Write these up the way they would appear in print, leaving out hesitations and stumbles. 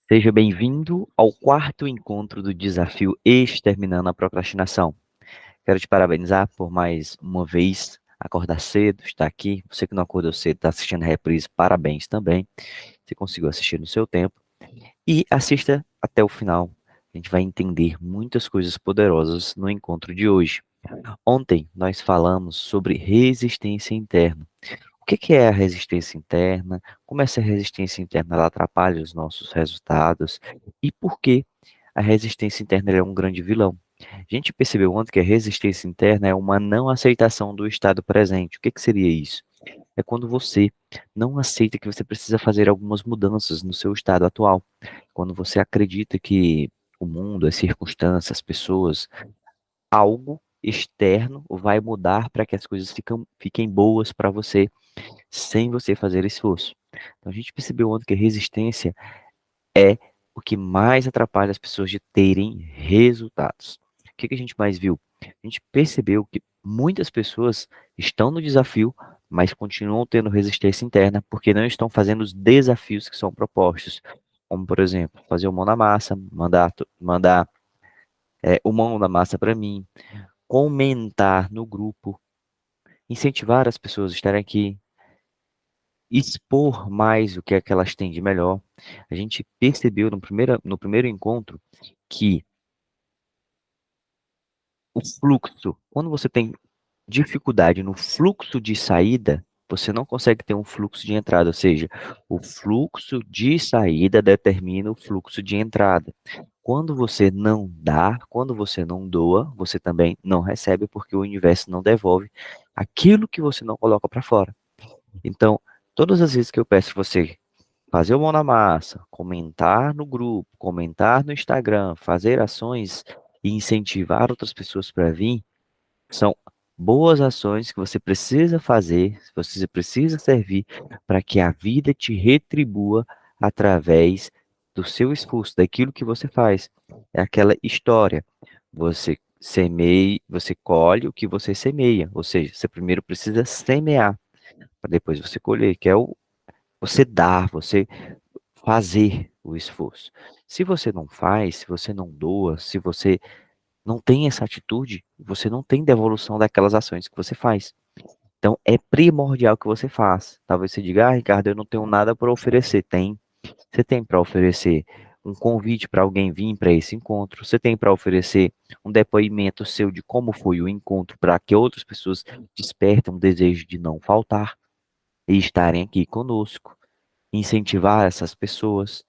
Seja bem-vindo ao quarto encontro do desafio Exterminando a Procrastinação. Quero te parabenizar por mais uma vez acordar cedo, estar aqui. Você que não acordou cedo, está assistindo a reprise, parabéns também. Você conseguiu assistir no seu tempo. E assista até o final. A gente vai entender muitas coisas poderosas no encontro de hoje. Ontem nós falamos sobre resistência interna. O que é a resistência interna? Como essa resistência interna ela atrapalha os nossos resultados? E por que a resistência interna é um grande vilão? A gente percebeu ontem que a resistência interna é uma não aceitação do estado presente. O que seria isso? É quando você não aceita que você precisa fazer algumas mudanças no seu estado atual. Quando você acredita que o mundo, as circunstâncias, as pessoas, algo externo vai mudar para que as coisas fiquem boas para você sem você fazer esforço. Então a gente percebeu ontem que a resistência é o que mais atrapalha as pessoas de terem resultados. O que a gente mais viu? A gente percebeu que muitas pessoas estão no desafio, mas continuam tendo resistência interna porque não estão fazendo os desafios que são propostos. Como, por exemplo, fazer o mão na massa, mandar o mão na massa para mim, comentar no grupo, incentivar as pessoas a estarem aqui, expor mais o que é que elas têm de melhor. A gente percebeu no primeiro encontro que o fluxo, quando você tem dificuldade no fluxo de saída, você não consegue ter um fluxo de entrada, ou seja, o fluxo de saída determina o fluxo de entrada. Quando você não dá, quando você não doa, você também não recebe, porque o universo não devolve aquilo que você não coloca para fora. Então, todas as vezes que eu peço você fazer o mão na massa, comentar no grupo, comentar no Instagram, fazer ações e incentivar outras pessoas para vir, são boas ações que você precisa fazer, você precisa servir para que a vida te retribua através do seu esforço, daquilo que você faz. É aquela história. Você semeia, você colhe o que você semeia, ou seja, você primeiro precisa semear para depois você colher, que é o você dar, você fazer o esforço. Se você não faz, se você não doa, se você não tem essa atitude, você não tem devolução daquelas ações que você faz. Então, é primordial que você faça. Talvez você diga, Ricardo, eu não tenho nada para oferecer. Tem. Você tem para oferecer um convite para alguém vir para esse encontro. Você tem para oferecer um depoimento seu de como foi o encontro para que outras pessoas despertem um desejo de não faltar e estarem aqui conosco. Incentivar essas pessoas,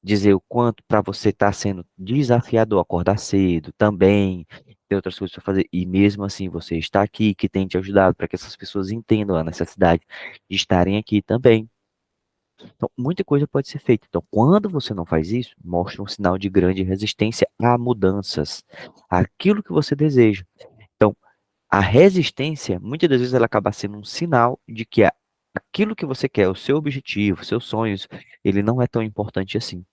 dizer o quanto para você está sendo desafiador acordar cedo também, tem outras coisas para fazer, e mesmo assim você está aqui, que tem te ajudado para que essas pessoas entendam a necessidade de estarem aqui também. Então, muita coisa pode ser feita. Então, quando você não faz isso, mostra um sinal de grande resistência a mudanças, aquilo que você deseja. Então, a resistência, muitas das vezes, ela acaba sendo um sinal de que aquilo que você quer, o seu objetivo, seus sonhos, ele não é tão importante assim.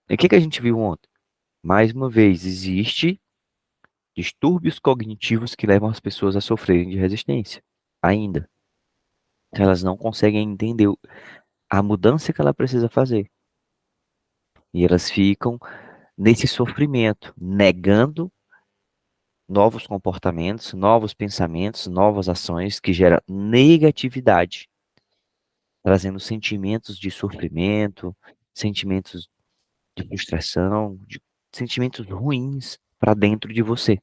E o que a gente viu ontem? Mais uma vez, existe distúrbios cognitivos que levam as pessoas a sofrerem de resistência. Ainda. Elas não conseguem entender a mudança que ela precisa fazer. E elas ficam nesse sofrimento, negando novos comportamentos, novos pensamentos, novas ações que geram negatividade, trazendo sentimentos de sofrimento, sentimentos de frustração, de sentimentos ruins para dentro de você.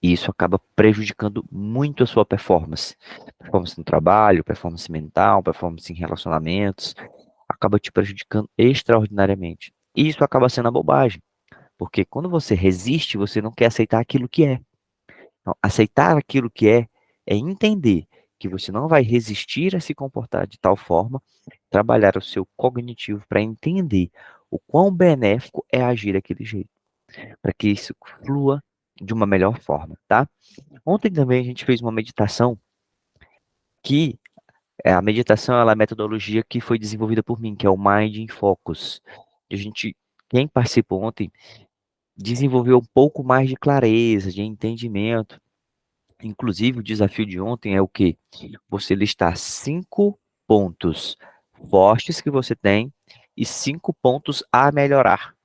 E isso acaba prejudicando muito a sua performance. Performance no trabalho, performance mental, performance em relacionamentos. Acaba te prejudicando extraordinariamente. E isso acaba sendo a bobagem. Porque quando você resiste, você não quer aceitar aquilo que é. Então, aceitar aquilo que é entender que você não vai resistir a se comportar de tal forma, trabalhar o seu cognitivo para entender o quão benéfico é agir daquele jeito, para que isso flua de uma melhor forma, tá? Ontem também a gente fez uma meditação que a meditação ela é a metodologia que foi desenvolvida por mim, que é o Mind in Focus. A gente, quem participou ontem, desenvolveu um pouco mais de clareza, de entendimento. Inclusive, o desafio de ontem é o quê? Você listar 5 pontos fortes que você tem e 5 pontos a melhorar.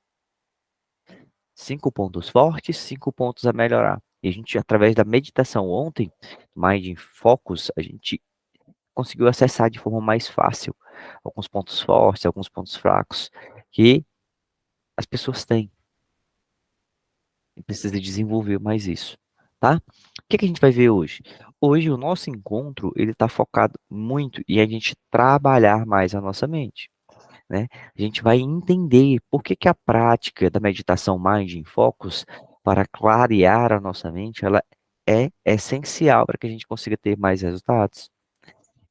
5 pontos fortes, 5 pontos a melhorar. E a gente, através da meditação ontem, Mind Focus, a gente conseguiu acessar de forma mais fácil alguns pontos fortes, alguns pontos fracos que as pessoas têm. E precisa desenvolver mais isso, tá? O que que a gente vai ver hoje? Hoje o nosso encontro, ele está focado muito em a gente trabalhar mais a nossa mente, né? A gente vai entender por que que a prática da meditação Mind in Focus para clarear a nossa mente, ela é essencial para que a gente consiga ter mais resultados.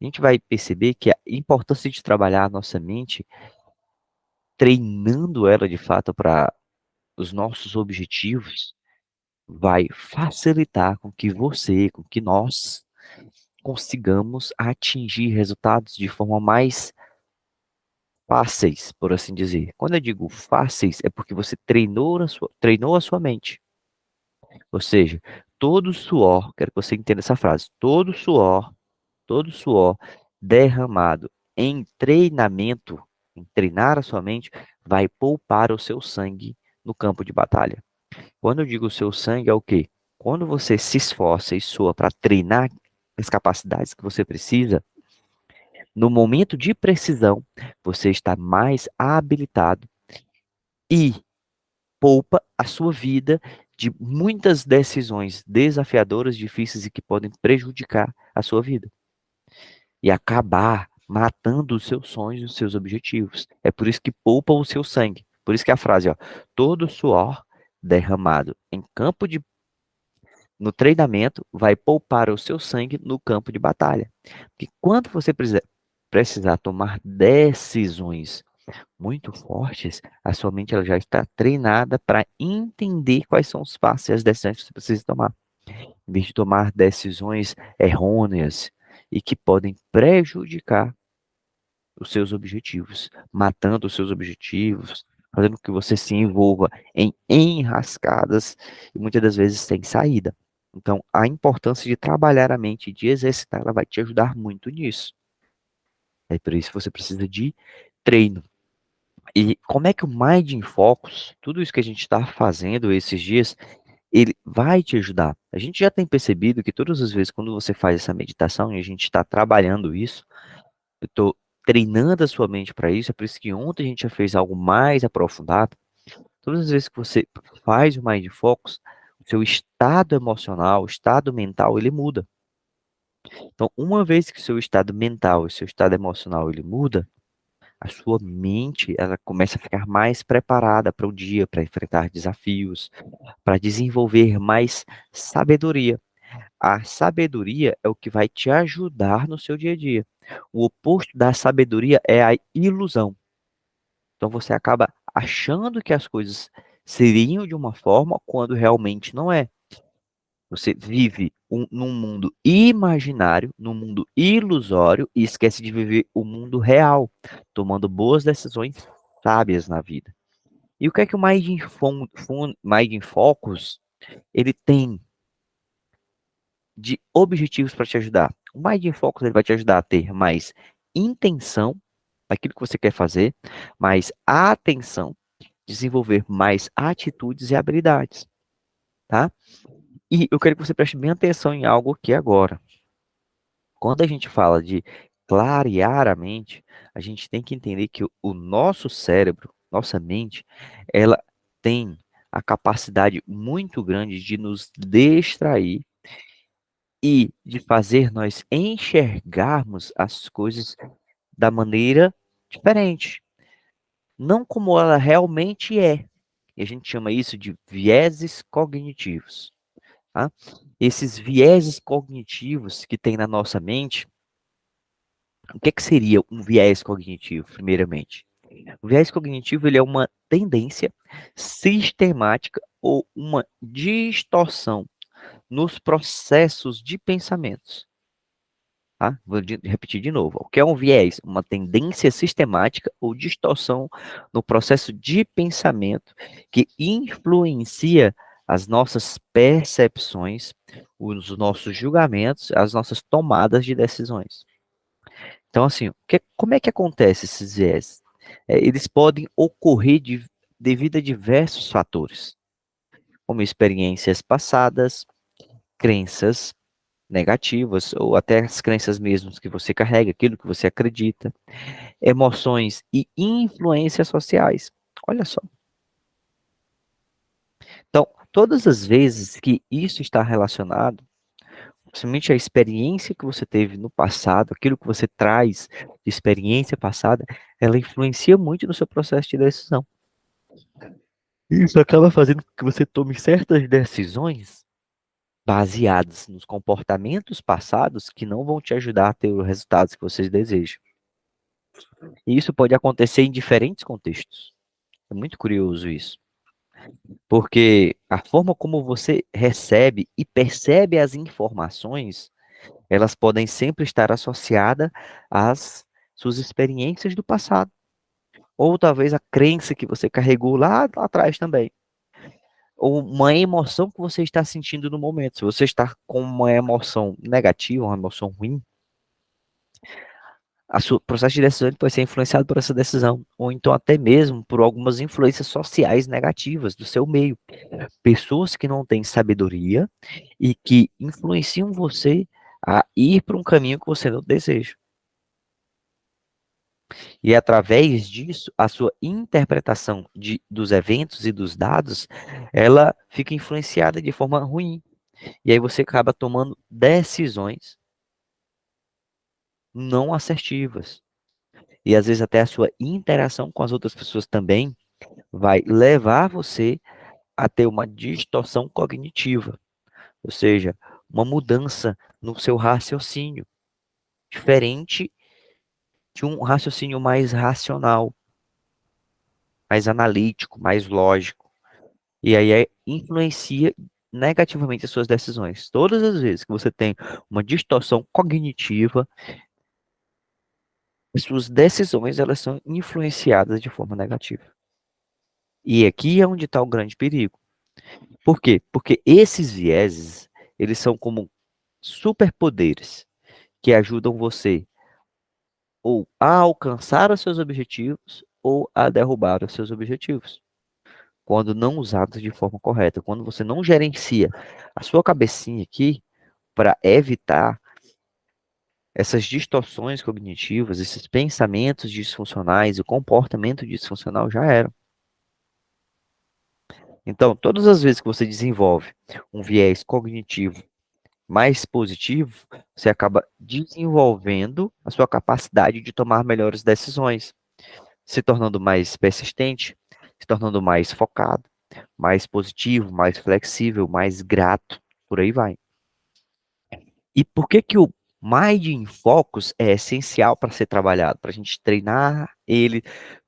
A gente vai perceber que a importância de trabalhar a nossa mente, treinando ela de fato para os nossos objetivos, vai facilitar com que nós consigamos atingir resultados de forma mais fáceis, por assim dizer. Quando eu digo fáceis, é porque você treinou a sua mente. Ou seja, todo suor, quero que você entenda essa frase, todo suor derramado em treinamento, em treinar a sua mente, vai poupar o seu sangue no campo de batalha. Quando eu digo o seu sangue, é o quê? Quando você se esforça e sua para treinar as capacidades que você precisa, no momento de precisão, você está mais habilitado e poupa a sua vida de muitas decisões desafiadoras, difíceis e que podem prejudicar a sua vida e acabar matando os seus sonhos e os seus objetivos. É por isso que poupa o seu sangue. Por isso que a frase, ó, todo suor derramado em campo de no treinamento vai poupar o seu sangue no campo de batalha. Porque quando você precisar tomar decisões muito fortes, a sua mente ela já está treinada para entender quais são os passos e as decisões que você precisa tomar. Em vez de tomar decisões errôneas e que podem prejudicar os seus objetivos, matando os seus objetivos, fazendo com que você se envolva em enrascadas e muitas das vezes sem saída. Então, a importância de trabalhar a mente e de exercitar, ela vai te ajudar muito nisso. É por isso que você precisa de treino. E como é que o Mind in Focus, tudo isso que a gente está fazendo esses dias, ele vai te ajudar? A gente já tem percebido que todas as vezes quando você faz essa meditação e a gente está trabalhando isso, eu estou treinando a sua mente para isso, é por isso que ontem a gente já fez algo mais aprofundado. Todas as vezes que você faz o Mind Focus, o seu estado emocional, o estado mental, ele muda. Então, uma vez que o seu estado mental e o seu estado emocional ele muda, a sua mente ela começa a ficar mais preparada para o dia, para enfrentar desafios, para desenvolver mais sabedoria. A sabedoria é o que vai te ajudar no seu dia a dia. O oposto da sabedoria é a ilusão. Então você acaba achando que as coisas seriam de uma forma quando realmente não é. Você vive num mundo imaginário, num mundo ilusório e esquece de viver o mundo real, tomando boas decisões sábias na vida. E o que é que o Mind in Focus ele tem de objetivos para te ajudar? O Mind in Focus ele vai te ajudar a ter mais intenção naquilo que você quer fazer, mais atenção, desenvolver mais atitudes e habilidades, tá? E eu quero que você preste bem atenção em algo aqui agora. Quando a gente fala de clarear a mente, a gente tem que entender que o nosso cérebro, nossa mente, ela tem a capacidade muito grande de nos distrair e de fazer nós enxergarmos as coisas da maneira diferente, não como ela realmente é. E a gente chama isso de vieses cognitivos, tá? Esses vieses cognitivos que tem na nossa mente, o que é que seria um viés cognitivo, primeiramente? O viés cognitivo ele é uma tendência sistemática ou uma distorção nos processos de pensamentos. Tá? Repetir de novo. O que é um viés? Uma tendência sistemática ou distorção no processo de pensamento que influencia as nossas percepções, os nossos julgamentos, as nossas tomadas de decisões. Então, assim, como é que acontece esses viés? eles podem ocorrer devido a diversos fatores, como experiências passadas, crenças negativas, ou até as crenças mesmas que você carrega, aquilo que você acredita, emoções e influências sociais. Olha só. Então, todas as vezes que isso está relacionado, principalmente a experiência que você teve no passado, aquilo que você traz de experiência passada, ela influencia muito no seu processo de decisão. Isso acaba fazendo com que você tome certas decisões baseadas nos comportamentos passados que não vão te ajudar a ter os resultados que vocês desejam. E isso pode acontecer em diferentes contextos. É muito curioso isso. Porque a forma como você recebe e percebe as informações, elas podem sempre estar associadas às suas experiências do passado. Ou talvez a crença que você carregou lá atrás também. Ou uma emoção que você está sentindo no momento. Se você está com uma emoção negativa, uma emoção ruim, o processo de decisão ele pode ser influenciado por essa decisão. Ou então até mesmo por algumas influências sociais negativas do seu meio. Pessoas que não têm sabedoria e que influenciam você a ir para um caminho que você não deseja. E através disso, a sua interpretação dos eventos e dos dados, ela fica influenciada de forma ruim. E aí você acaba tomando decisões não assertivas. E às vezes até a sua interação com as outras pessoas também vai levar você a ter uma distorção cognitiva, ou seja, uma mudança no seu raciocínio, diferente de um raciocínio mais racional, mais analítico, mais lógico. E aí influencia negativamente as suas decisões. Todas as vezes que você tem uma distorção cognitiva, as suas decisões elas são influenciadas de forma negativa. E aqui é onde está o grande perigo. Por quê? Porque esses vieses, eles são como superpoderes que ajudam você ou a alcançar os seus objetivos ou a derrubar os seus objetivos, quando não usados de forma correta, quando você não gerencia a sua cabecinha aqui para evitar essas distorções cognitivas, esses pensamentos disfuncionais, o comportamento disfuncional já era. Então, todas as vezes que você desenvolve um viés cognitivo mais positivo, você acaba desenvolvendo a sua capacidade de tomar melhores decisões, se tornando mais persistente, se tornando mais focado, mais positivo, mais flexível, mais grato, por aí vai. E por que que o Mind in Focus é essencial para ser trabalhado? Para a gente treinar ele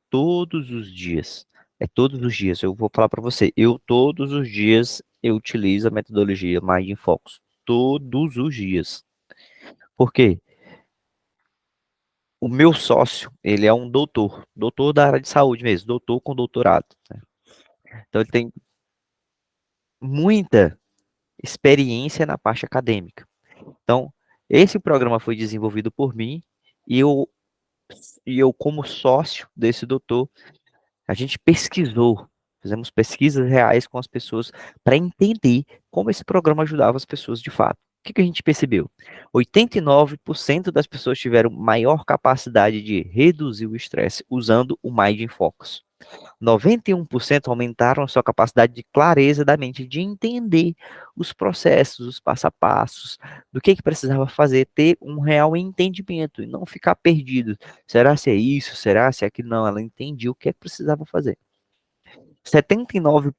todos os dias. É todos os dias. Eu vou falar para você. Eu todos os dias eu utilizo a metodologia Mind in Focus. Todos os dias. Por quê? O meu sócio, ele é um doutor da área de saúde mesmo, doutor com doutorado, né? Então ele tem muita experiência na parte acadêmica. Então, esse programa foi desenvolvido por mim e eu como sócio desse doutor, a gente pesquisou, fizemos pesquisas reais com as pessoas para entender como esse programa ajudava as pessoas de fato. O que que a gente percebeu? 89% das pessoas tiveram maior capacidade de reduzir o estresse usando o Mind in Focus. 91% aumentaram a sua capacidade de clareza da mente, de entender os processos, os passo a passos, do que precisava fazer, ter um real entendimento e não ficar perdido. Será se é isso? Será se é aquilo? Não, ela entendia o que precisava fazer. 79%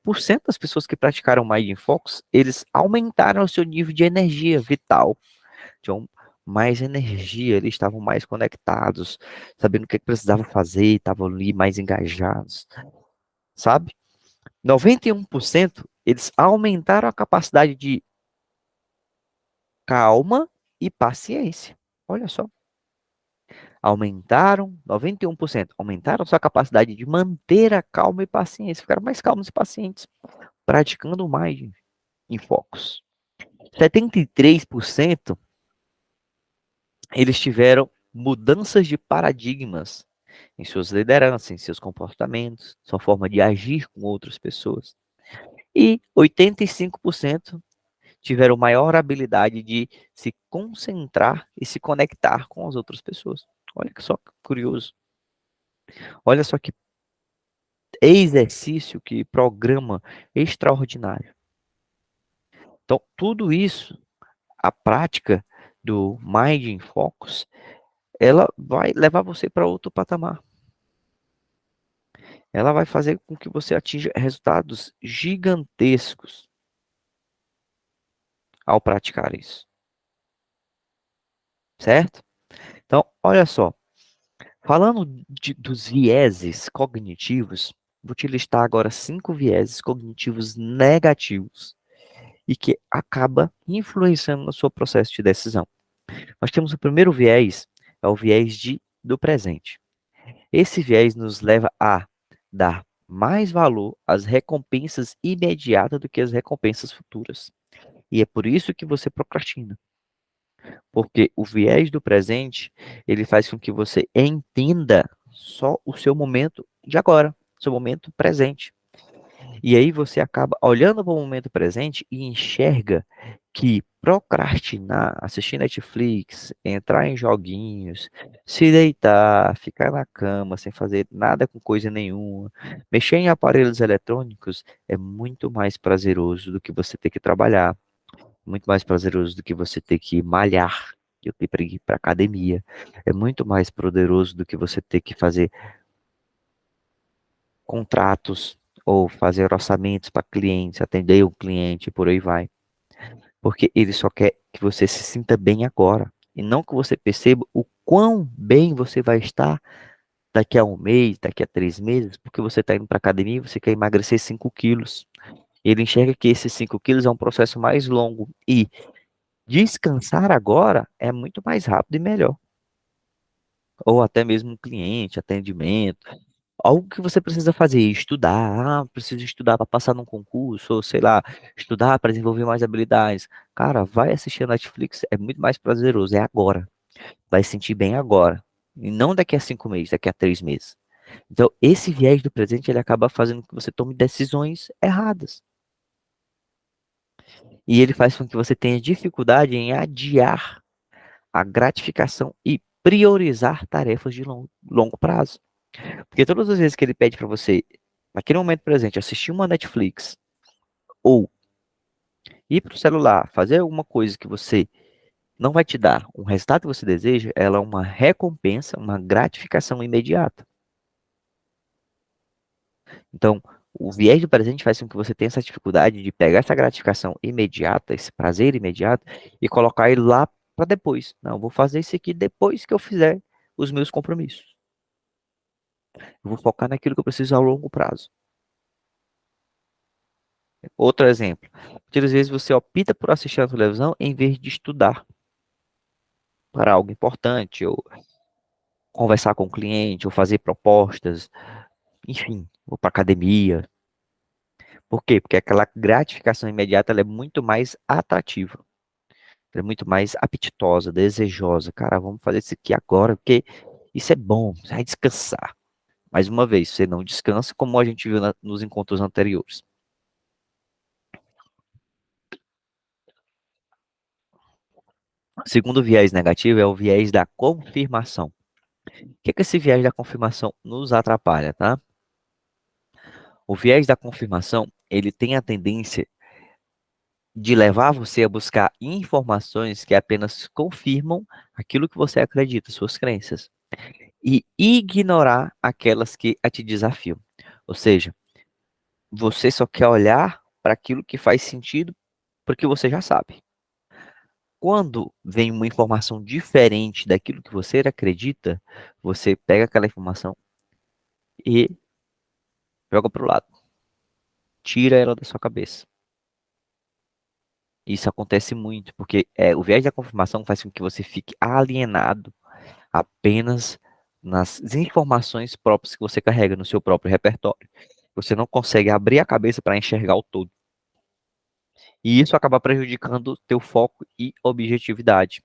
das pessoas que praticaram Mind Focus, eles aumentaram o seu nível de energia vital. Tinham mais energia, eles estavam mais conectados, sabendo o que precisavam fazer, estavam ali mais engajados, sabe? 91% eles aumentaram a capacidade de calma e paciência. Olha só. Aumentaram, 91% aumentaram sua capacidade de manter a calma e paciência. Ficaram mais calmos e pacientes, praticando mais em focos. 73% eles tiveram mudanças de paradigmas em suas lideranças, em seus comportamentos, sua forma de agir com outras pessoas. E 85% tiveram maior habilidade de se concentrar e se conectar com as outras pessoas. Olha que só curioso. Olha só que exercício, que programa extraordinário. Então, tudo isso, a prática do Mind Focus, ela vai levar você para outro patamar. Ela vai fazer com que você atinja resultados gigantescos ao praticar isso, certo? Então, olha só, falando dos vieses cognitivos, vou te listar agora 5 vieses cognitivos negativos e que acaba influenciando no seu processo de decisão. Nós temos o primeiro viés, é o viés do presente. Esse viés nos leva a dar mais valor às recompensas imediatas do que às recompensas futuras. E é por isso que você procrastina. Porque o viés do presente, ele faz com que você entenda só o seu momento de agora, seu momento presente. E aí você acaba olhando para o momento presente e enxerga que procrastinar, assistir Netflix, entrar em joguinhos, se deitar, ficar na cama sem fazer nada com coisa nenhuma, mexer em aparelhos eletrônicos é muito mais prazeroso do que você ter que trabalhar, muito mais prazeroso do que você ter que malhar, que eu ter que ir para academia, é muito mais poderoso do que você ter que fazer contratos ou fazer orçamentos para clientes, atender o cliente, por aí vai. Porque ele só quer que você se sinta bem agora. E não que você perceba o quão bem você vai estar daqui a um mês, daqui a 3 meses, porque você está indo para academia e você quer emagrecer 5 quilos. Ele enxerga que esses 5 quilos é um processo mais longo. E descansar agora é muito mais rápido e melhor. Ou até mesmo um cliente, atendimento. Algo que você precisa fazer, estudar, preciso estudar para passar num concurso, ou sei lá, estudar para desenvolver mais habilidades. Cara, vai assistir a Netflix, é muito mais prazeroso, é agora. Vai sentir bem agora. E não daqui a 5 meses, daqui a 3 meses. Então, esse viés do presente, ele acaba fazendo com que você tome decisões erradas. E ele faz com que você tenha dificuldade em adiar a gratificação e priorizar tarefas de longo prazo. Porque todas as vezes que ele pede para você, naquele momento presente, assistir uma Netflix ou ir para o celular, fazer alguma coisa que você não vai te dar um resultado que você deseja, ela é uma recompensa, uma gratificação imediata. Então, o viés do presente faz com que você tenha essa dificuldade de pegar essa gratificação imediata, esse prazer imediato, e colocar ele lá para depois. Não, eu vou fazer isso aqui depois que eu fizer os meus compromissos. Eu vou focar naquilo que eu preciso a longo prazo. Outro exemplo. Muitas vezes você opta por assistir a televisão em vez de estudar para algo importante, ou conversar com o cliente, ou fazer propostas, enfim, ou para academia. Por quê? Porque aquela gratificação imediata ela é muito mais atrativa, ela é muito mais apetitosa, desejosa. Cara, vamos fazer isso aqui agora, porque isso é bom, você vai descansar. Mais uma vez, você não descansa, como a gente viu nos encontros anteriores. O segundo viés negativo é o viés da confirmação. O que esse viés da confirmação nos atrapalha, tá? O viés da confirmação, ele tem a tendência de levar você a buscar informações que apenas confirmam aquilo que você acredita, suas crenças, e ignorar aquelas que a te desafiam. Ou seja, você só quer olhar para aquilo que faz sentido, porque você já sabe. Quando vem uma informação diferente daquilo que você acredita, você pega aquela informação e joga para o lado, tira ela da sua cabeça. Isso acontece muito, porque o viés da confirmação faz com que você fique alienado apenas nas informações próprias que você carrega no seu próprio repertório. Você não consegue abrir a cabeça para enxergar o todo. E isso acaba prejudicando o teu foco e objetividade.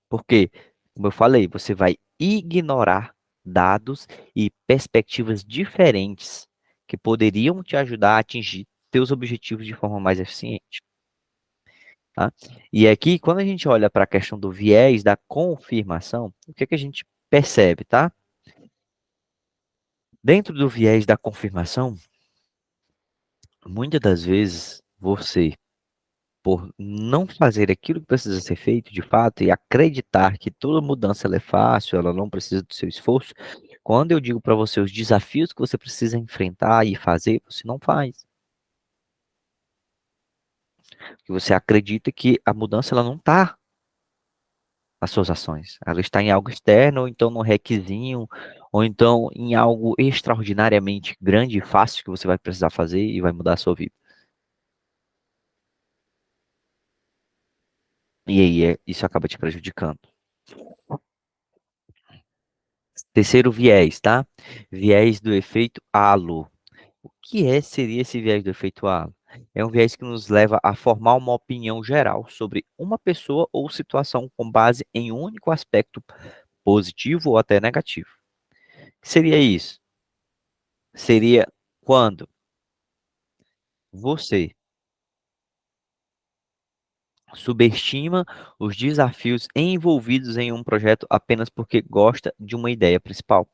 Porque, como eu falei, você vai ignorar. dados e perspectivas diferentes que poderiam te ajudar a atingir teus objetivos de forma mais eficiente, tá? E aqui, quando a gente olha para a questão do viés da confirmação, o que que a gente percebe, tá? Dentro do viés da confirmação, muitas das vezes você, por não fazer aquilo que precisa ser feito de fato e acreditar que toda mudança ela é fácil, ela não precisa do seu esforço, quando eu digo para você os desafios que você precisa enfrentar e fazer, você não faz. Porque você acredita que a mudança ela não está nas suas ações, ela está em algo externo, ou então num requisinho, ou então em algo extraordinariamente grande e fácil que você vai precisar fazer e vai mudar a sua vida. E aí isso acaba te prejudicando. Terceiro viés, tá? Viés do efeito halo. O que seria esse viés do efeito halo? É um viés que nos leva a formar uma opinião geral sobre uma pessoa ou situação com base em um único aspecto positivo ou até negativo. O que seria isso? Seria quando você subestima os desafios envolvidos em um projeto apenas porque gosta de uma ideia principal.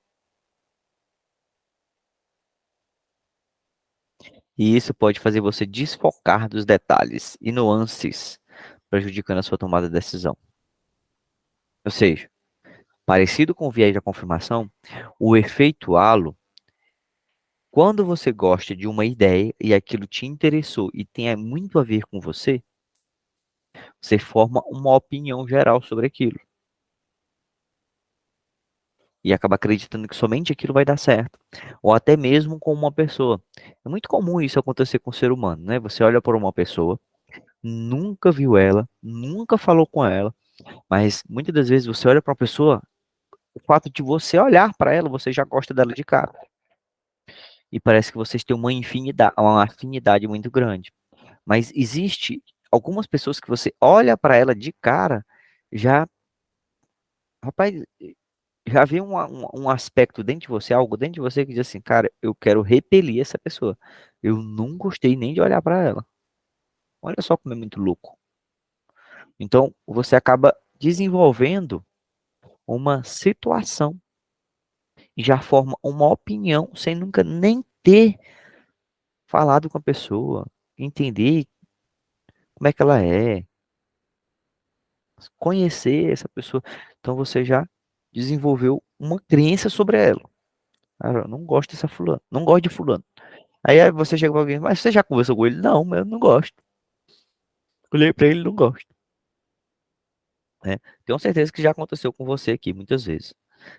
E isso pode fazer você desfocar dos detalhes e nuances, prejudicando a sua tomada de decisão. Ou seja, parecido com o viés da confirmação, o efeito halo, quando você gosta de uma ideia e aquilo te interessou e tem muito a ver com você, você forma uma opinião geral sobre aquilo e acaba acreditando que somente aquilo vai dar certo, ou até mesmo com uma pessoa. É muito comum isso acontecer com o ser humano, né? Você olha para uma pessoa, nunca viu ela, nunca falou com ela, mas muitas das vezes você olha para uma pessoa, o fato de você olhar para ela, você já gosta dela de cara. E parece que vocês têm uma afinidade muito grande. Mas existe algumas pessoas que você olha para ela de cara, já, rapaz, já vê um aspecto dentro de você, algo dentro de você que diz assim, cara, eu quero repelir essa pessoa. Eu não gostei nem de olhar para ela. Olha só como é muito louco. Então, você acaba desenvolvendo uma situação e já forma uma opinião sem nunca nem ter falado com a pessoa, entender como é que ela é, conhecer essa pessoa. Então você já desenvolveu uma crença sobre ela. Cara, eu não gosto dessa fulana, não gosto de fulano. Aí você chega pra alguém, mas você já conversou com ele? Não, mas eu não gosto. Olhei pra ele, não gosto. Né? Tenho certeza que já aconteceu com você aqui muitas vezes,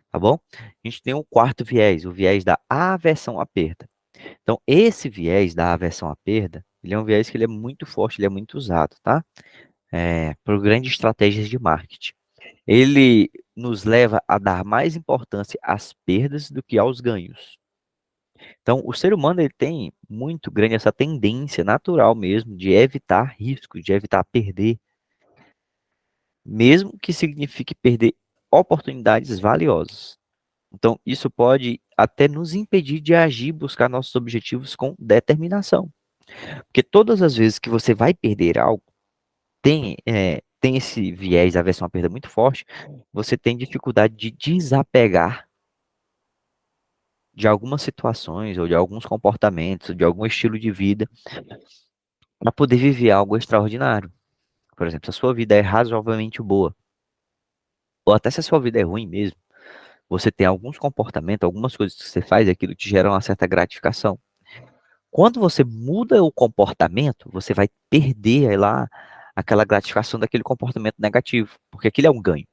tá bom? A gente tem o quarto viés, o viés da aversão à perda. Então, esse viés da aversão à perda, ele é um viés que ele é muito forte, ele é muito usado, tá? Por grandes estratégias de marketing. Ele nos leva a dar mais importância às perdas do que aos ganhos. Então, o ser humano ele tem muito grande essa tendência natural mesmo de evitar riscos, de evitar perder, mesmo que signifique perder oportunidades valiosas. Então, isso pode até nos impedir de agir e buscar nossos objetivos com determinação. Porque todas as vezes que você vai perder algo, tem esse viés, a versão à perda muito forte, você tem dificuldade de desapegar de algumas situações, ou de alguns comportamentos, ou de algum estilo de vida, para poder viver algo extraordinário. Por exemplo, se a sua vida é razoavelmente boa, ou até se a sua vida é ruim mesmo, você tem alguns comportamentos, algumas coisas que você faz, aquilo te gera uma certa gratificação. Quando você muda o comportamento, você vai perder aí lá aquela gratificação daquele comportamento negativo, porque aquilo é um ganho.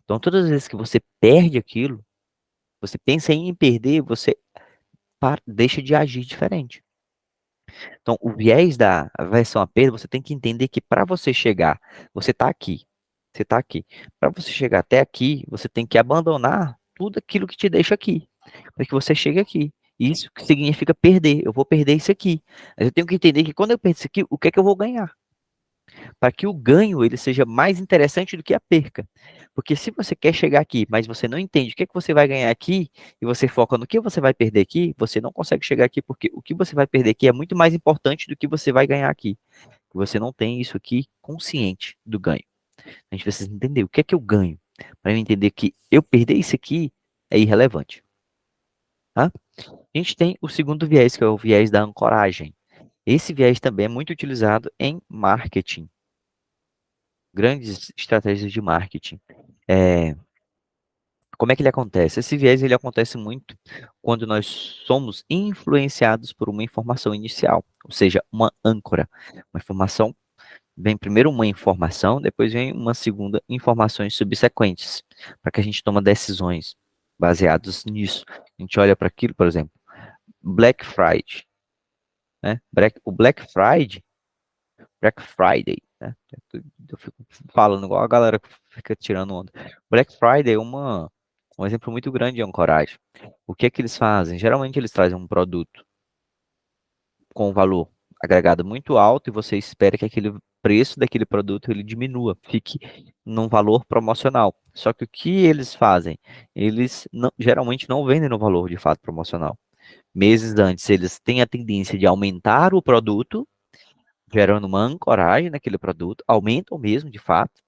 Então, todas as vezes que você perde aquilo, você pensa em perder, você deixa de agir diferente. Então, o viés da aversão à perda, você tem que entender que para você chegar, você está aqui, você está aqui. Para você chegar até aqui, você tem que abandonar tudo aquilo que te deixa aqui, para que você chegue aqui. Isso que significa perder. Eu vou perder isso aqui. Mas eu tenho que entender que quando eu perder isso aqui, o que é que eu vou ganhar? Para que o ganho ele seja mais interessante do que a perca. Porque se você quer chegar aqui, mas você não entende o que é que você vai ganhar aqui, e você foca no que você vai perder aqui, você não consegue chegar aqui, porque o que você vai perder aqui é muito mais importante do que você vai ganhar aqui. Você não tem isso aqui consciente do ganho. A gente precisa entender o que é que eu ganho, para eu entender que eu perder isso aqui é irrelevante. Tá? A gente tem o segundo viés, que é o viés da ancoragem. Esse viés também é muito utilizado em marketing, grandes estratégias de marketing. É, como é que ele acontece? Esse viés ele acontece muito quando nós somos influenciados por uma informação inicial, ou seja, uma âncora. Uma informação, vem primeiro uma informação, depois vem uma segunda informações subsequentes, para que a gente tome decisões baseadas nisso. A gente olha para aquilo, por exemplo, Black Friday, né? Black Friday, né? Eu fico falando igual a galera que fica tirando onda. Black Friday é um exemplo muito grande de ancoragem. O que é que eles fazem? Geralmente eles trazem um produto com um valor agregado muito alto e você espera que aquele preço daquele produto ele diminua, fique num valor promocional. Só que o que eles fazem? Eles geralmente não vendem no valor de fato promocional. Meses antes, eles têm a tendência de aumentar o produto, gerando uma ancoragem naquele produto, aumentam mesmo de fato,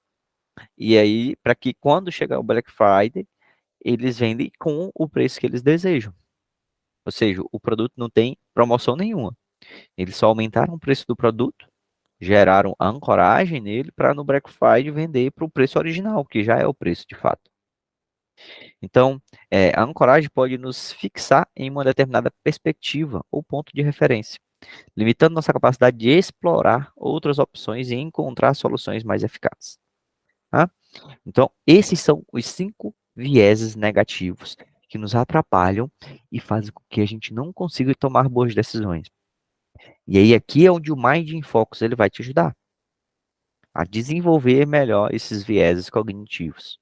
e aí, para que quando chegar o Black Friday, eles vendem com o preço que eles desejam. Ou seja, o produto não tem promoção nenhuma. Eles só aumentaram o preço do produto, geraram ancoragem nele para no Black Friday vender para o preço original, que já é o preço de fato. Então, a ancoragem pode nos fixar em uma determinada perspectiva ou ponto de referência, limitando nossa capacidade de explorar outras opções e encontrar soluções mais eficazes. Tá? Então, esses são os 5 vieses negativos que nos atrapalham e fazem com que a gente não consiga tomar boas decisões. E aí, aqui é onde o Mind in Focus ele vai te ajudar a desenvolver melhor esses vieses cognitivos,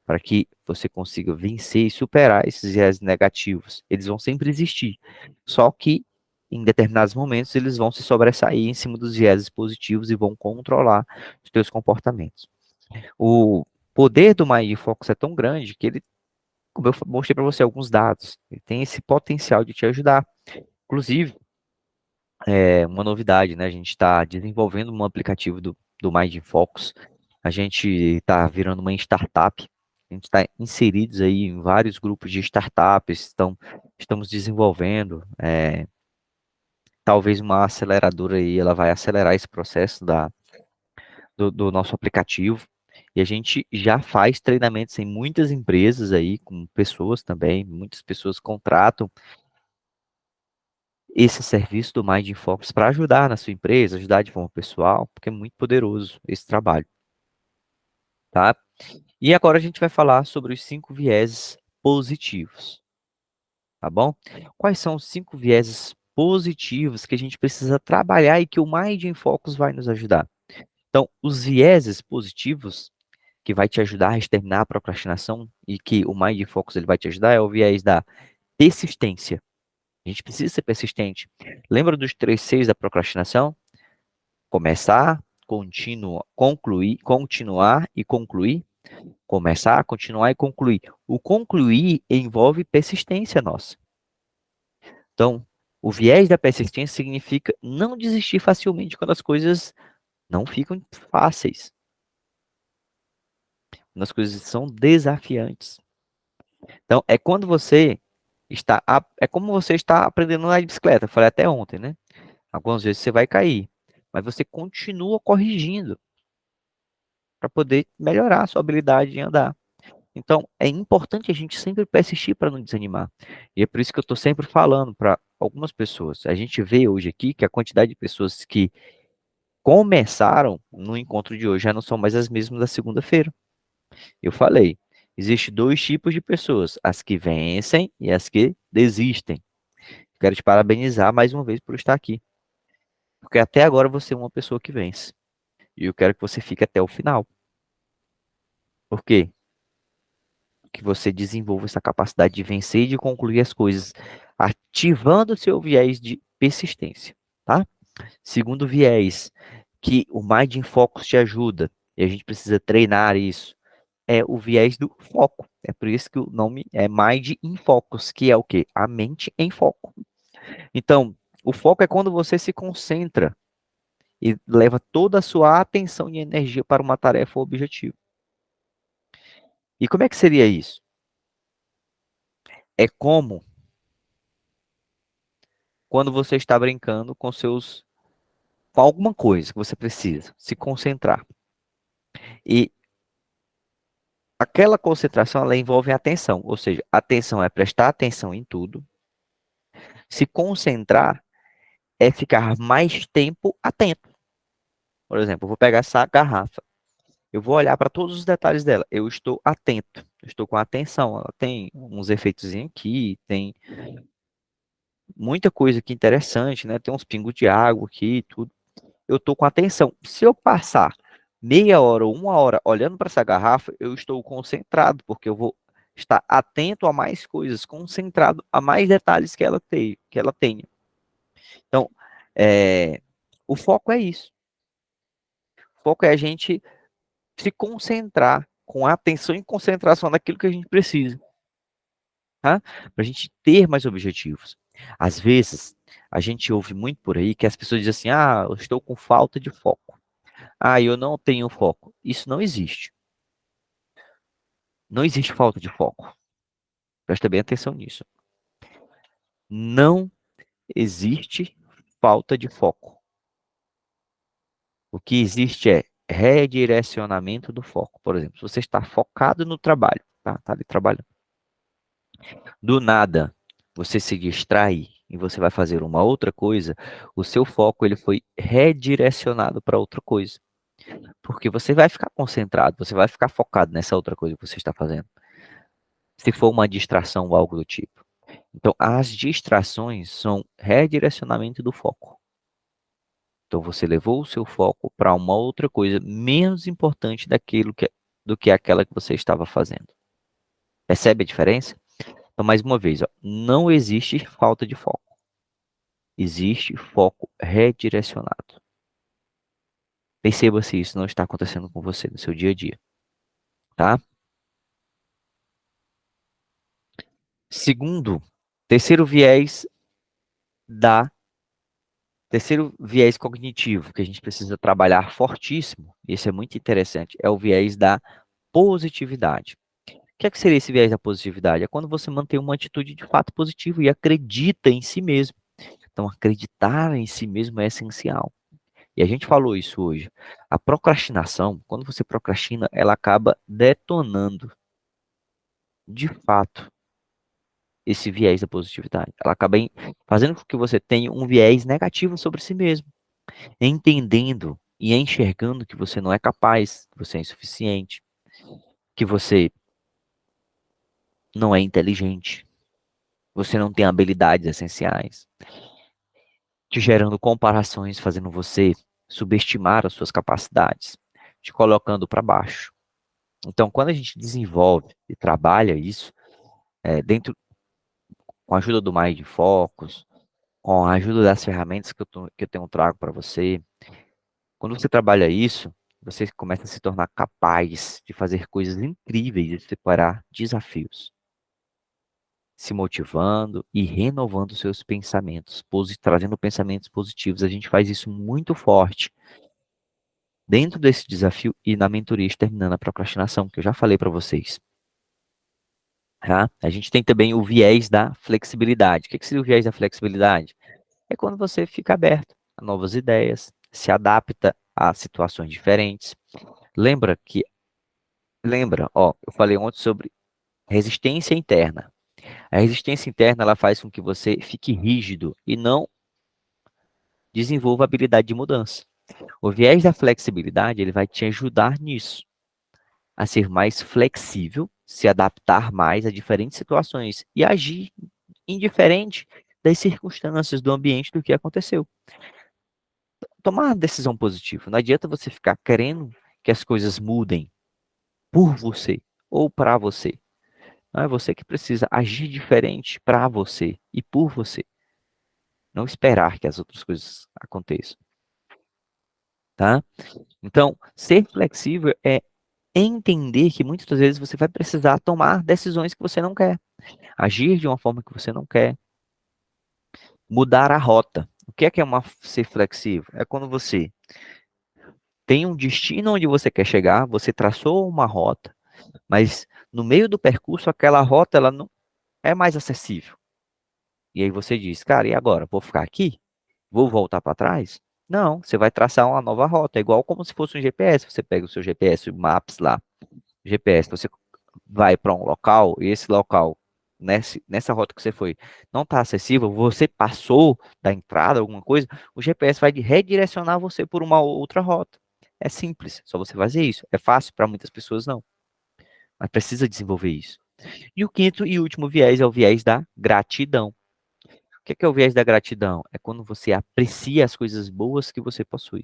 para que você consiga vencer e superar esses vieses negativos. Eles vão sempre existir, só que em determinados momentos eles vão se sobressair em cima dos vieses positivos e vão controlar os teus comportamentos. O poder do Mind Focus é tão grande que ele, como eu mostrei para você alguns dados, ele tem esse potencial de te ajudar. Inclusive, uma novidade, né? A gente está desenvolvendo um aplicativo do Mind Focus. A gente está virando uma startup. A gente está inseridos aí em vários grupos de startups. Estamos desenvolvendo. Talvez uma aceleradora aí, ela vai acelerar esse processo do nosso aplicativo. E a gente já faz treinamentos em muitas empresas aí, com pessoas também. Muitas pessoas contratam esse serviço do Mind Focus para ajudar na sua empresa, ajudar de forma pessoal, porque é muito poderoso esse trabalho, tá? E agora a gente vai falar sobre os 5 vieses positivos, tá bom? Quais são os 5 vieses positivos que a gente precisa trabalhar e que o Mind Focus vai nos ajudar? Então, os vieses positivos que vai te ajudar a exterminar a procrastinação e que o Mind Focus ele vai te ajudar é o viés da persistência. A gente precisa ser persistente. Lembra dos 3 Cs da procrastinação? Começar, continuar e concluir. Começar, continuar e concluir. O concluir envolve persistência nossa. Então, o viés da persistência significa não desistir facilmente quando as coisas não ficam fáceis, quando as coisas são desafiantes. Então, é quando você é como você está aprendendo a andar de bicicleta. Eu falei até ontem, né? Algumas vezes você vai cair, mas você continua corrigindo para poder melhorar a sua habilidade de andar. Então, é importante a gente sempre persistir para não desanimar. E é por isso que eu estou sempre falando para algumas pessoas. A gente vê hoje aqui que a quantidade de pessoas que começaram no encontro de hoje já não são mais as mesmas da segunda-feira. Eu falei, existe 2 tipos de pessoas, as que vencem e as que desistem. Quero te parabenizar mais uma vez por estar aqui, porque até agora você é uma pessoa que vence. E eu quero que você fique até o final. Por quê? Que você desenvolva essa capacidade de vencer e de concluir as coisas, ativando o seu viés de persistência, tá? Segundo viés, que o Mind in Focus te ajuda, e a gente precisa treinar isso, é o viés do foco. É por isso que o nome é Mind in Focus, que é o quê? A mente em foco. Então, o foco é quando você se concentra e leva toda a sua atenção e energia para uma tarefa ou objetivo. E como é que seria isso? É como quando você está brincando com alguma coisa que você precisa se concentrar. E aquela concentração, ela envolve atenção, ou seja, atenção é prestar atenção em tudo. Se concentrar é ficar mais tempo atento. Por exemplo, eu vou pegar essa garrafa. Eu vou olhar para todos os detalhes dela. Eu estou atento. Eu estou com atenção. Ela tem uns efeitos aqui, tem muita coisa aqui interessante, né? Tem uns pingos de água aqui, tudo. Eu estou com atenção. Se eu passar meia hora ou uma hora olhando para essa garrafa, eu estou concentrado, porque eu vou estar atento a mais coisas, concentrado a mais detalhes que ela tenha. Então, é, o foco é isso. O foco é a gente se concentrar com atenção e concentração naquilo que a gente precisa, tá? Para a gente ter mais objetivos. Às vezes, a gente ouve muito por aí que as pessoas dizem assim: ah, eu estou com falta de foco. Ah, eu não tenho foco. Isso não existe. Não existe falta de foco. Presta bem atenção nisso. Não existe falta de foco. O que existe é redirecionamento do foco. Por exemplo, se você está focado no trabalho, tá ali trabalhando. Do nada, você se distrai e você vai fazer uma outra coisa, o seu foco ele foi redirecionado para outra coisa. Porque você vai ficar concentrado, você vai ficar focado nessa outra coisa que você está fazendo. Se for uma distração ou algo do tipo. Então, as distrações são redirecionamento do foco. Então, você levou o seu foco para uma outra coisa menos importante do que aquela que você estava fazendo. Percebe a diferença? Então, mais uma vez, ó, não existe falta de foco. Existe foco redirecionado. Perceba se isso não está acontecendo com você no seu dia a dia, tá? Segundo, terceiro viés da terceiro viés cognitivo que a gente precisa trabalhar fortíssimo, esse é muito interessante, é o viés da positividade. O que é que seria esse viés da positividade? É quando você mantém uma atitude de fato positiva e acredita em si mesmo. Então, acreditar em si mesmo é essencial. E a gente falou isso hoje. A procrastinação, quando você procrastina, ela acaba detonando, de fato, esse viés da positividade. Ela acaba fazendo com que você tenha um viés negativo sobre si mesmo, entendendo e enxergando que você não é capaz, que você é insuficiente, que você não é inteligente, você não tem habilidades essenciais, te gerando comparações, fazendo você subestimar as suas capacidades, te colocando para baixo. Então, quando a gente desenvolve e trabalha isso, dentro, com a ajuda do Mind Focus, com a ajuda das ferramentas que eu tenho trago para você, quando você trabalha isso, você começa a se tornar capaz de fazer coisas incríveis e superar desafios, se motivando e renovando seus pensamentos, trazendo pensamentos positivos. A gente faz isso muito forte dentro desse desafio e na mentoria Exterminando a Procrastinação, que eu já falei para vocês. Tá? A gente tem também o viés da flexibilidade. O que seria o viés da flexibilidade? É quando você fica aberto a novas ideias, se adapta a situações diferentes. Lembra que, ó, eu falei ontem sobre resistência interna. A resistência interna, ela faz com que você fique rígido e não desenvolva a habilidade de mudança. O viés da flexibilidade, ele vai te ajudar nisso, a ser mais flexível, se adaptar mais a diferentes situações e agir indiferente das circunstâncias do ambiente do que aconteceu. Tomar uma decisão positiva. Não adianta você ficar querendo que as coisas mudem por você ou para você. Não é você que precisa agir diferente para você e por você. Não esperar que as outras coisas aconteçam, tá? Então, ser flexível é entender que muitas das vezes você vai precisar tomar decisões que você não quer, agir de uma forma que você não quer, mudar a rota. O que é ser flexível? É quando você tem um destino onde você quer chegar, você traçou uma rota, mas no meio do percurso aquela rota ela não é mais acessível. E aí você diz, cara, e agora? Vou ficar aqui? Vou voltar para trás? Não, você vai traçar uma nova rota, é igual como se fosse um GPS. Você pega o seu GPS, o Maps lá, GPS, você vai para um local e esse local, nessa rota que você foi, não está acessível, você passou da entrada, alguma coisa, o GPS vai redirecionar você por uma outra rota. É simples, só você fazer isso. É fácil para muitas pessoas, não, mas precisa desenvolver isso. E o quinto e último viés é o viés da gratidão. O que é o viés da gratidão? É quando você aprecia as coisas boas que você possui.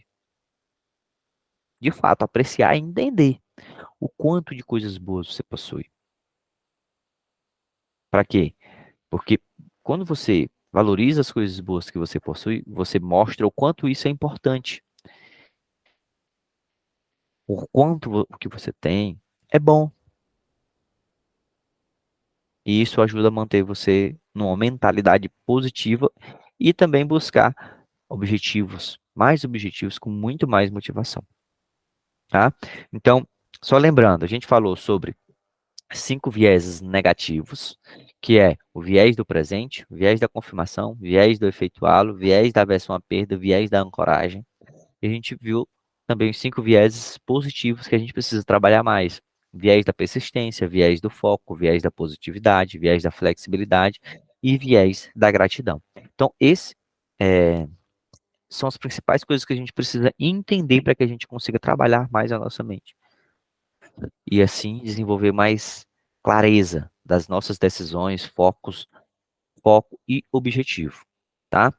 De fato, apreciar e entender o quanto de coisas boas você possui. Para quê? Porque quando você valoriza as coisas boas que você possui, você mostra o quanto isso é importante. O quanto o que você tem é bom. E isso ajuda a manter você numa mentalidade positiva e também buscar objetivos, mais objetivos com muito mais motivação, tá? Então, só lembrando, a gente falou sobre 5 vieses negativos, que é o viés do presente, o viés da confirmação, viés do efeituá-lo, viés da aversão à perda, viés da ancoragem. E a gente viu também os 5 vieses positivos que a gente precisa trabalhar mais. Viés da persistência, viés do foco, viés da positividade, viés da flexibilidade e viés da gratidão. Então, esses são as principais coisas que a gente precisa entender para que a gente consiga trabalhar mais a nossa mente e assim desenvolver mais clareza das nossas decisões, foco e objetivo, tá?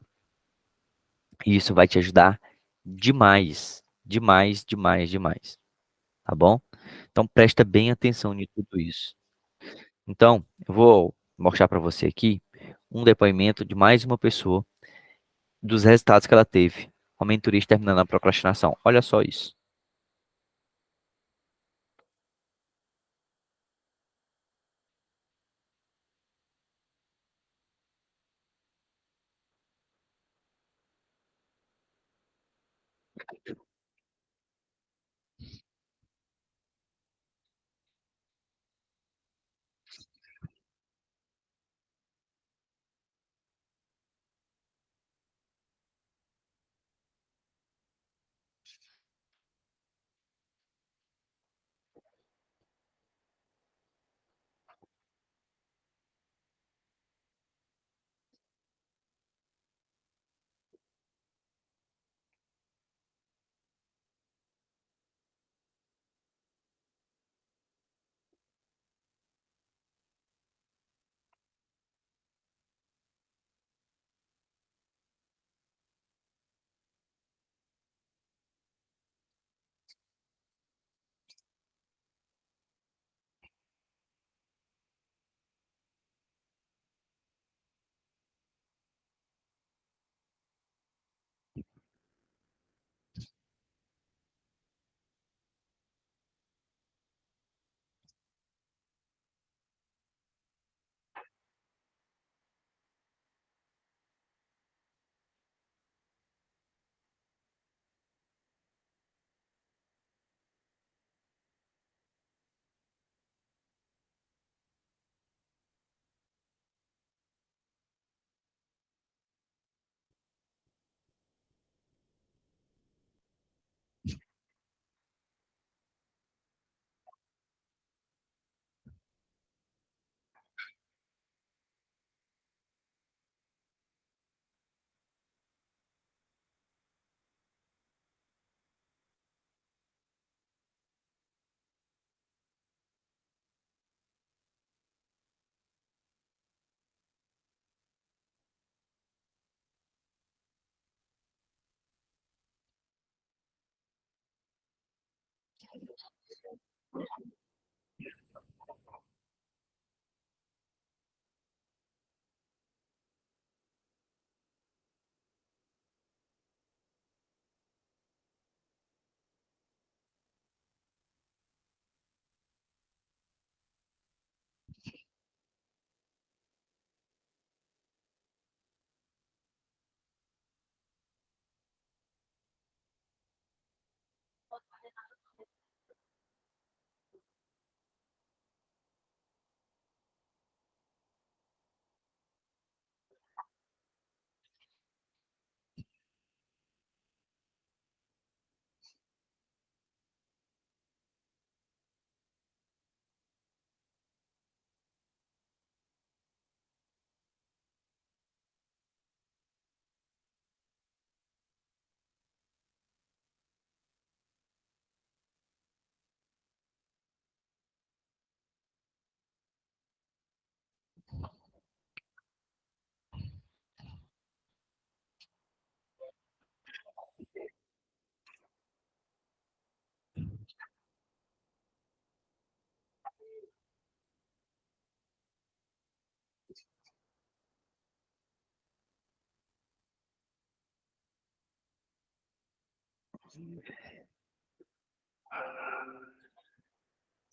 E isso vai te ajudar demais, demais, demais, demais, tá bom? Então presta bem atenção em tudo isso. Então, eu vou mostrar para você aqui um depoimento de mais uma pessoa dos resultados que ela teve com a mentoria terminando a procrastinação. Olha só isso.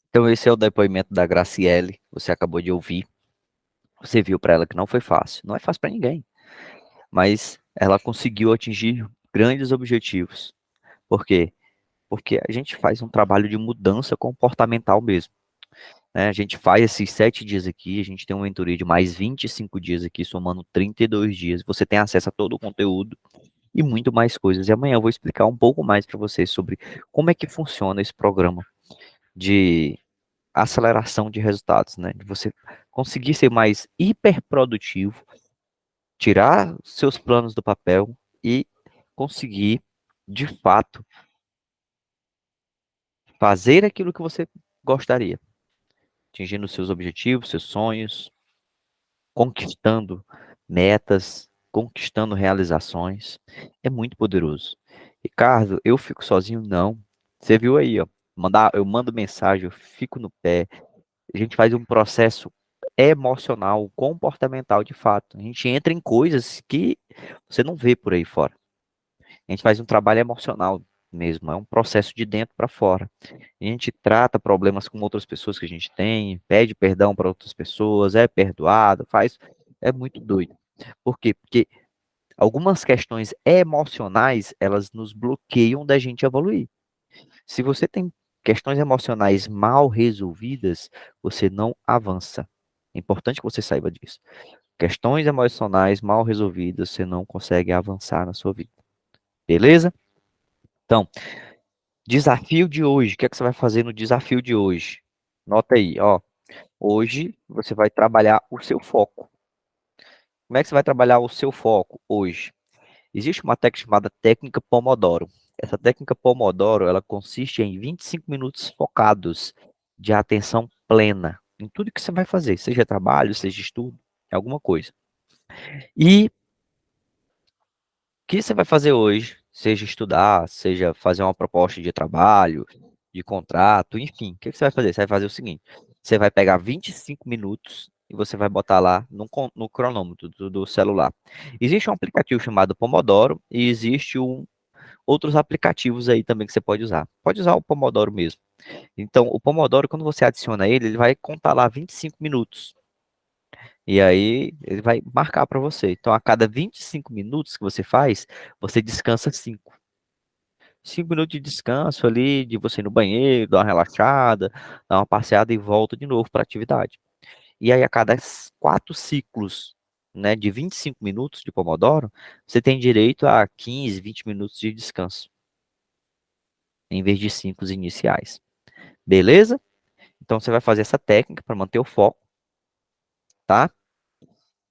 Então, esse é o depoimento da Graciele. Você acabou de ouvir. Você viu para ela que não foi fácil. Não é fácil para ninguém, mas ela conseguiu atingir grandes objetivos. Por quê? Porque a gente faz um trabalho de mudança comportamental mesmo, né? A gente faz esses 7 dias aqui, a gente tem uma mentoria de mais 25 dias aqui, somando 32 dias. Você tem acesso a todo o conteúdo e muito mais coisas. E amanhã eu vou explicar um pouco mais para vocês sobre como é que funciona esse programa de aceleração de resultados, né? De você conseguir ser mais hiperprodutivo, tirar seus planos do papel e conseguir, de fato, fazer aquilo que você gostaria, atingindo seus objetivos, seus sonhos, conquistando metas, conquistando realizações. É muito poderoso. Ricardo, eu fico sozinho? Não. Você viu aí, ó. Eu mando mensagem, eu fico no pé. A gente faz um processo emocional, comportamental de fato. A gente entra em coisas que você não vê por aí fora. A gente faz um trabalho emocional mesmo, é um processo de dentro para fora. A gente trata problemas com outras pessoas que a gente tem, pede perdão para outras pessoas, é perdoado, faz. É muito doido. Por quê? Porque algumas questões emocionais, elas nos bloqueiam da gente evoluir. Se você tem questões emocionais mal resolvidas, você não avança. É importante que você saiba disso. Questões emocionais mal resolvidas, você não consegue avançar na sua vida. Beleza? Então, desafio de hoje. O que é que você vai fazer no desafio de hoje? Nota aí, ó. Hoje você vai trabalhar o seu foco. Como é que você vai trabalhar o seu foco hoje? Existe uma técnica chamada técnica Pomodoro. Essa técnica Pomodoro, ela consiste em 25 minutos focados de atenção plena em tudo que você vai fazer, seja trabalho, seja estudo, alguma coisa. E o que você vai fazer hoje, seja estudar, seja fazer uma proposta de trabalho, de contrato, enfim, o que você vai fazer? Você vai fazer o seguinte: você vai pegar 25 minutos e você vai botar lá no cronômetro do celular. Existe um aplicativo chamado Pomodoro e existe outros aplicativos aí também que você pode usar. Pode usar o Pomodoro mesmo. Então, o Pomodoro, quando você adiciona ele, ele vai contar lá 25 minutos. E aí, ele vai marcar para você. Então, a cada 25 minutos que você faz, você descansa 5. 5 minutos de descanso ali, de você ir no banheiro, dar uma relaxada, dar uma passeada e volta de novo para a atividade. E aí, a cada 4 ciclos, né, de 25 minutos de Pomodoro, você tem direito a 15, 20 minutos de descanso, em vez de 5 iniciais. Beleza? Então, você vai fazer essa técnica para manter o foco, tá?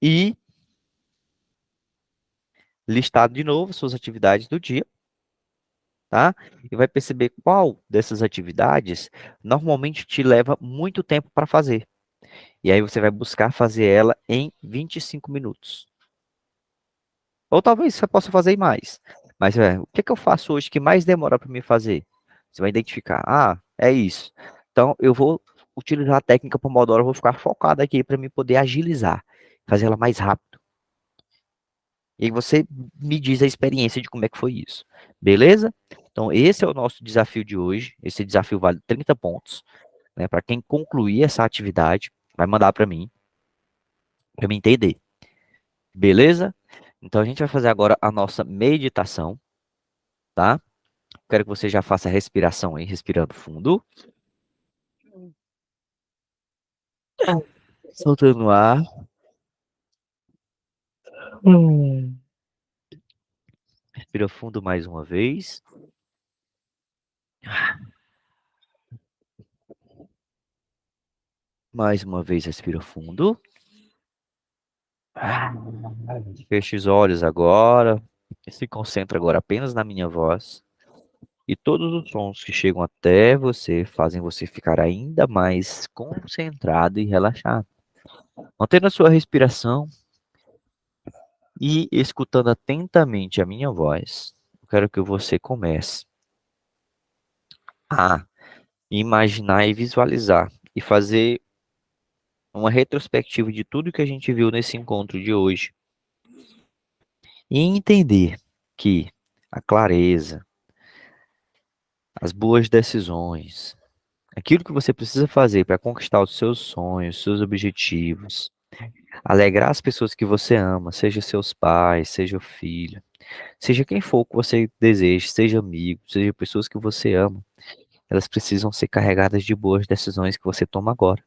E listar de novo suas atividades do dia, tá? E vai perceber qual dessas atividades normalmente te leva muito tempo para fazer. E aí você vai buscar fazer ela em 25 minutos. Ou talvez você possa fazer em mais. Mas o que é que eu faço hoje que mais demora para me fazer? Você vai identificar, é isso. Então eu vou utilizar a técnica Pomodoro, eu vou ficar focado aqui para me poder agilizar, fazer ela mais rápido. E aí você me diz a experiência de como é que foi isso. Beleza? Então, esse é o nosso desafio de hoje. Esse desafio vale 30 pontos, né? Para quem concluir essa atividade, vai mandar para mim entender. Beleza? Então, a gente vai fazer agora a nossa meditação, tá? Quero que você já faça a respiração aí, respirando fundo. Soltando o ar. Hum. Respira fundo mais uma vez. Mais uma vez, respira fundo. Feche os olhos agora. E se concentra agora apenas na minha voz. E todos os sons que chegam até você fazem você ficar ainda mais concentrado e relaxado. Mantendo a sua respiração e escutando atentamente a minha voz, eu quero que você comece a imaginar e visualizar e fazer uma retrospectiva de tudo que a gente viu nesse encontro de hoje e entender que a clareza, as boas decisões, aquilo que você precisa fazer para conquistar os seus sonhos, seus objetivos, alegrar as pessoas que você ama, seja seus pais, seja o filho, seja quem for que você deseje, seja amigo, seja pessoas que você ama, elas precisam ser carregadas de boas decisões que você toma agora.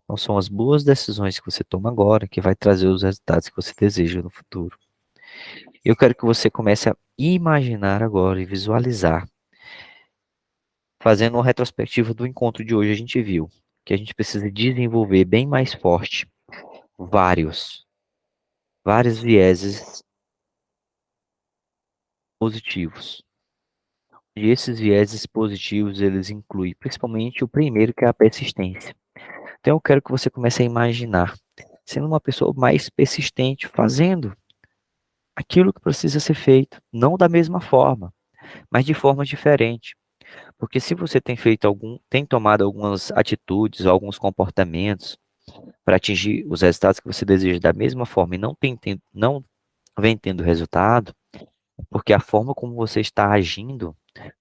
Então são as boas decisões que você toma agora que vai trazer os resultados que você deseja no futuro. Eu quero que você comece a imaginar agora e visualizar, fazendo uma retrospectiva do encontro de hoje. A gente viu que a gente precisa desenvolver bem mais forte vários, vários vieses positivos. E esses vieses positivos, eles incluem principalmente o primeiro, que é a persistência. Então eu quero que você comece a imaginar sendo uma pessoa mais persistente, fazendo aquilo que precisa ser feito, não da mesma forma, mas de forma diferente. Porque se você tem tomado algumas atitudes, alguns comportamentos para atingir os resultados que você deseja da mesma forma e não vem tendo resultado, porque a forma como você está agindo,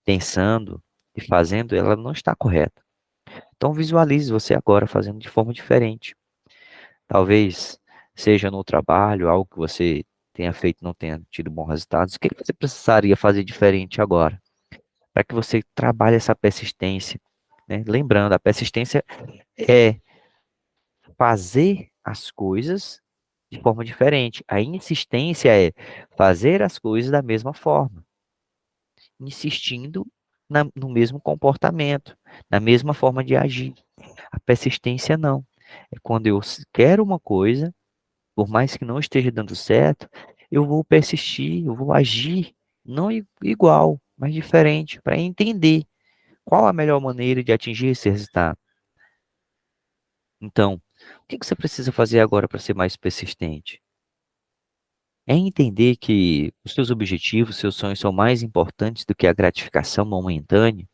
pensando e fazendo, ela não está correta. Então visualize você agora fazendo de forma diferente. Talvez seja no trabalho, algo que você tenha feito e não tenha tido bons resultados. O que você precisaria fazer diferente agora? Para que você trabalhe essa persistência, né? Lembrando, a persistência é fazer as coisas de forma diferente. A insistência é fazer as coisas da mesma forma, insistindo no mesmo comportamento, na mesma forma de agir. A persistência não. É quando eu quero uma coisa, por mais que não esteja dando certo, eu vou persistir, eu vou agir, não igual, mas diferente, para entender qual a melhor maneira de atingir esse resultado. Então, o que você precisa fazer agora para ser mais persistente? É entender que os seus objetivos, seus sonhos são mais importantes do que a gratificação momentânea,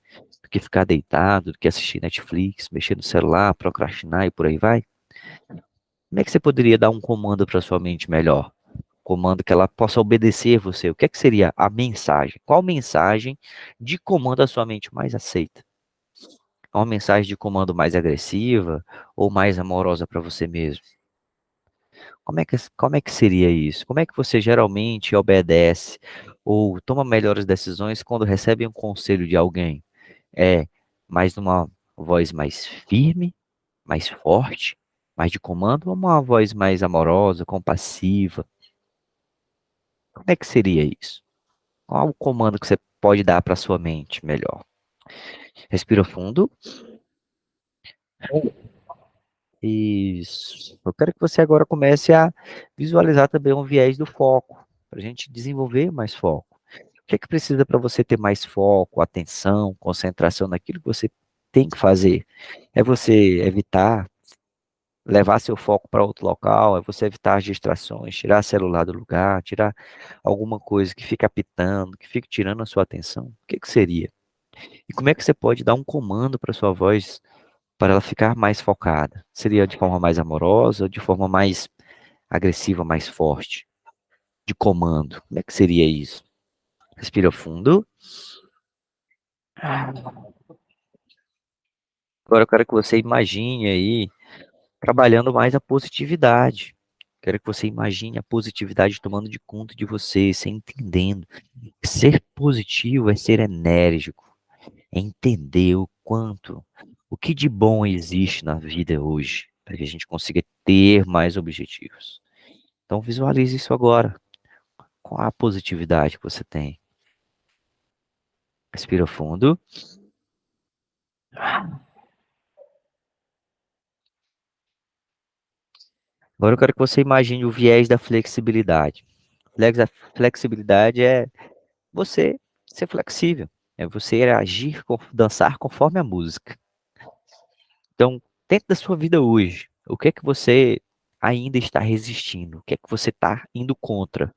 do que ficar deitado, do que assistir Netflix, mexer no celular, procrastinar e por aí vai. Como é que você poderia dar um comando para sua mente melhor? Comando que ela possa obedecer você. O que é que seria a mensagem? Qual mensagem de comando a sua mente mais aceita? É uma mensagem de comando mais agressiva ou mais amorosa para você mesmo? Como é que seria isso? Como é que você geralmente obedece ou toma melhores decisões quando recebe um conselho de alguém? É mais numa voz mais firme, mais forte, mais de comando, ou uma voz mais amorosa, compassiva? Como é que seria isso? Qual o comando que você pode dar para sua mente melhor? Respira fundo. Isso. Eu quero que você agora comece a visualizar também um viés do foco, para a gente desenvolver mais foco. O que é que precisa para você ter mais foco, atenção, concentração naquilo que você tem que fazer? É você evitar levar seu foco para outro local, é você evitar as distrações, tirar o celular do lugar, tirar alguma coisa que fica apitando, que fica tirando a sua atenção. O que que seria? E como é que você pode dar um comando para sua voz para ela ficar mais focada? Seria de forma mais amorosa, de forma mais agressiva, mais forte, de comando? Como é que seria isso? Respira fundo. Agora eu quero que você imagine aí trabalhando mais a positividade. Quero que você imagine a positividade tomando de conta de você, você entendendo. Ser positivo é ser enérgico, é entender o que de bom existe na vida hoje, para que a gente consiga ter mais objetivos. Então visualize isso agora. Qual a positividade que você tem? Respira fundo. Agora eu quero que você imagine o viés da flexibilidade. A flexibilidade é você ser flexível, é você agir, dançar conforme a música. Então, dentro da sua vida hoje, o que é que você ainda está resistindo? O que é que você está indo contra?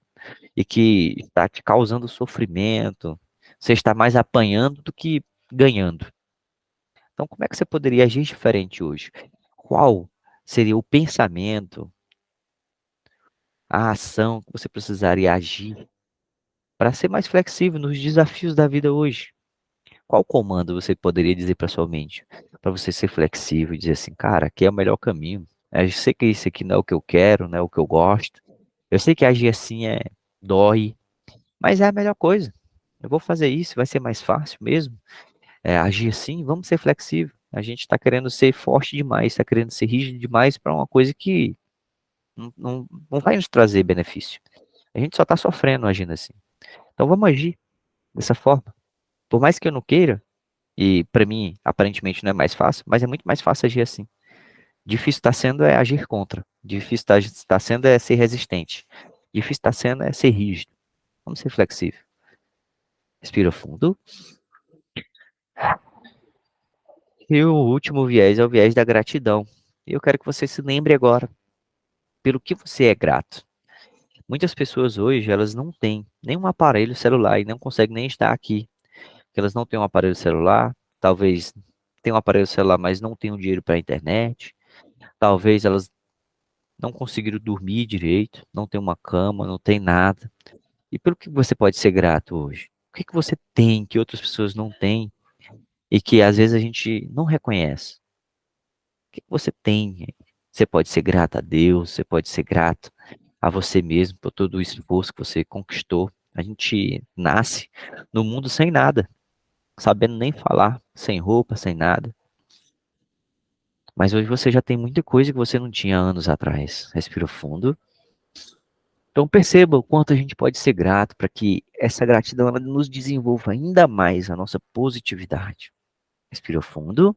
E que está te causando sofrimento? Você está mais apanhando do que ganhando. Então, como é que você poderia agir diferente hoje? Qual seria o pensamento, a ação que você precisaria agir para ser mais flexível nos desafios da vida hoje? Qual comando você poderia dizer para sua mente? Para você ser flexível e dizer assim, cara, aqui é o melhor caminho. Eu sei que isso aqui não é o que eu quero, não é o que eu gosto. Eu sei que agir assim dói, mas é a melhor coisa. Eu vou fazer isso, vai ser mais fácil mesmo. Agir assim, vamos ser flexível. A gente está querendo ser forte demais, está querendo ser rígido demais para uma coisa que não vai nos trazer benefício. A gente só está sofrendo agindo assim. Então vamos agir dessa forma. Por mais que eu não queira, e para mim aparentemente não é mais fácil, mas é muito mais fácil agir assim. Difícil está sendo é agir contra. Difícil está sendo é ser resistente. Difícil está sendo é ser rígido. Vamos ser flexível. Respira fundo. E o último viés é o viés da gratidão. Eu quero que você se lembre agora pelo que você é grato. Muitas pessoas hoje, elas não têm nenhum aparelho celular e não conseguem nem estar aqui. Porque elas não têm um aparelho celular, talvez tenham um aparelho celular, mas não tenham dinheiro para a internet. Talvez elas não conseguiram dormir direito, não tem uma cama, não tem nada. E pelo que você pode ser grato hoje? O que que você tem que outras pessoas não têm e que às vezes a gente não reconhece? O que que você tem? Você pode ser grato a Deus, você pode ser grato a você mesmo por todo o esforço que você conquistou. A gente nasce no mundo sem nada, sabendo nem falar, sem roupa, sem nada. Mas hoje você já tem muita coisa que você não tinha anos atrás. Respira fundo. Então perceba o quanto a gente pode ser grato para que essa gratidão ela nos desenvolva ainda mais a nossa positividade. Respira fundo.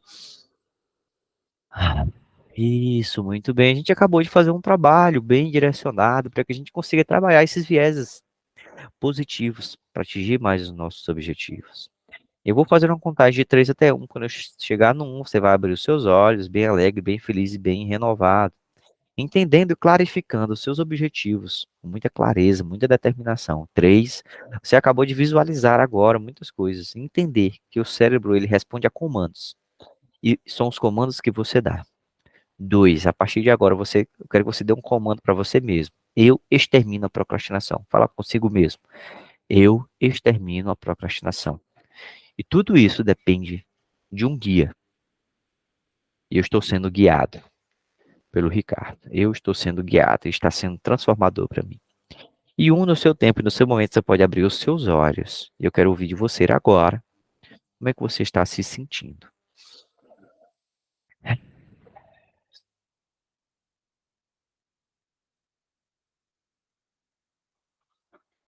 Isso, muito bem. A gente acabou de fazer um trabalho bem direcionado para que a gente consiga trabalhar esses vieses positivos para atingir mais os nossos objetivos. Eu vou fazer uma contagem de 3 até 1. Quando eu chegar no 1, você vai abrir os seus olhos, bem alegre, bem feliz e bem renovado. Entendendo e clarificando os seus objetivos, com muita clareza, muita determinação. 3, você acabou de visualizar agora muitas coisas. Entender que o cérebro ele responde a comandos. E são os comandos que você dá. 2, a partir de agora, eu quero que você dê um comando para você mesmo. Eu extermino a procrastinação. Fala consigo mesmo. Eu extermino a procrastinação. E tudo isso depende de um guia. E eu estou sendo guiado pelo Ricardo. Eu estou sendo guiado e está sendo transformador para mim. E no seu tempo e no seu momento você pode abrir os seus olhos. Eu quero ouvir de você agora. Como é que você está se sentindo?